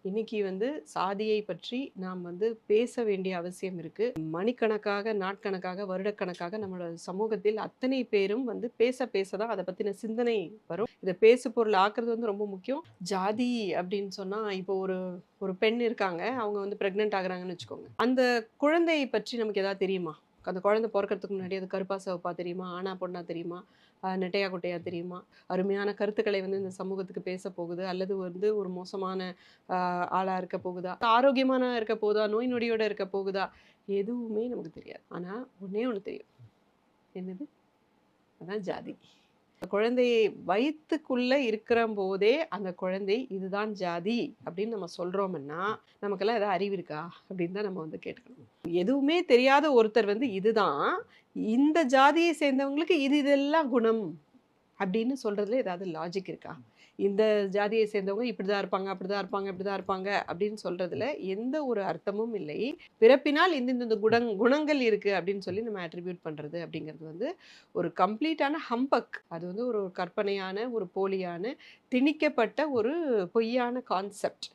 இன்னைக்கு சாதியை பற்றி நாம் பேச வேண்டிய அவசியம் இருக்கு. மணிக்கணக்காக, நாட்கணக்காக, வருடக்கணக்காக நம்மளோட சமூகத்தில் அத்தனை பேரும் பேச பேச தான் அத பத்தின சிந்தனை வரும். இத பேசு பொருள் ஆக்குறது ரொம்ப முக்கியம். ஜாதி அப்படின்னு சொன்னா, இப்போ ஒரு ஒரு பெண் இருக்காங்க. அவங்க பிரெக்னன்ட் ஆகுறாங்கன்னு வச்சுக்கோங்க. அந்த குழந்தையை பற்றி நமக்கு ஏதாவது தெரியுமா? அந்த குழந்தை பொறக்கறதுக்கு முன்னாடி அது கருப்பா, சிவப்பா தெரியுமா? ஆணா, பொண்ணா தெரியுமா? நெட்டையா, குட்டையா தெரியுமா? அருமையான கருத்துக்களை இந்த சமூகத்துக்கு பேச போகுது. அல்லது ஒரு மோசமான ஆளா இருக்க போகுதா? ஆரோக்கியமான இருக்க போகுதா? நோய் நொடியோட இருக்க போகுதா? எதுவுமே நமக்கு தெரியாது. ஆனா ஒண்ணே ஒண்ணு தெரியும். என்னது? அதான் ஜாதி. குழந்தை வயித்துக்குள்ள இருக்கிறம்போதே, அந்த குழந்தை இதுதான் ஜாதி அப்படின்னு நம்ம சொல்றோம்ன்னா, நமக்கெல்லாம் ஏதாவது அறிவு இருக்கா? அப்படின்னு தான் நம்ம கேட்டுக்கணும். எதுவுமே தெரியாத ஒருத்தர் இதுதான், இந்த ஜாதியை சேர்ந்தவங்களுக்கு இது இதெல்லாம் குணம் அப்படின்னு சொல்றதுல ஏதாவது லாஜிக் இருக்கா? இந்த ஜாதியை சேர்ந்தவங்க இப்படிதான் இருப்பாங்க, அப்படிதான் இருப்பாங்க, இப்படிதான் இருப்பாங்க அப்படின்னு சொல்றதுல எந்த ஒரு அர்த்தமும் இல்லை. பிறப்பினால் இந்த குணங்கள் இருக்கு அப்படின்னு சொல்லி நம்ம அட்ரிபியூட் பண்றது அப்படிங்கிறது ஒரு கம்ப்ளீட்டான ஹம்பக். அது ஒரு கற்பனையான, ஒரு போலியான, திணிக்கப்பட்ட ஒரு பொய்யான கான்செப்ட்.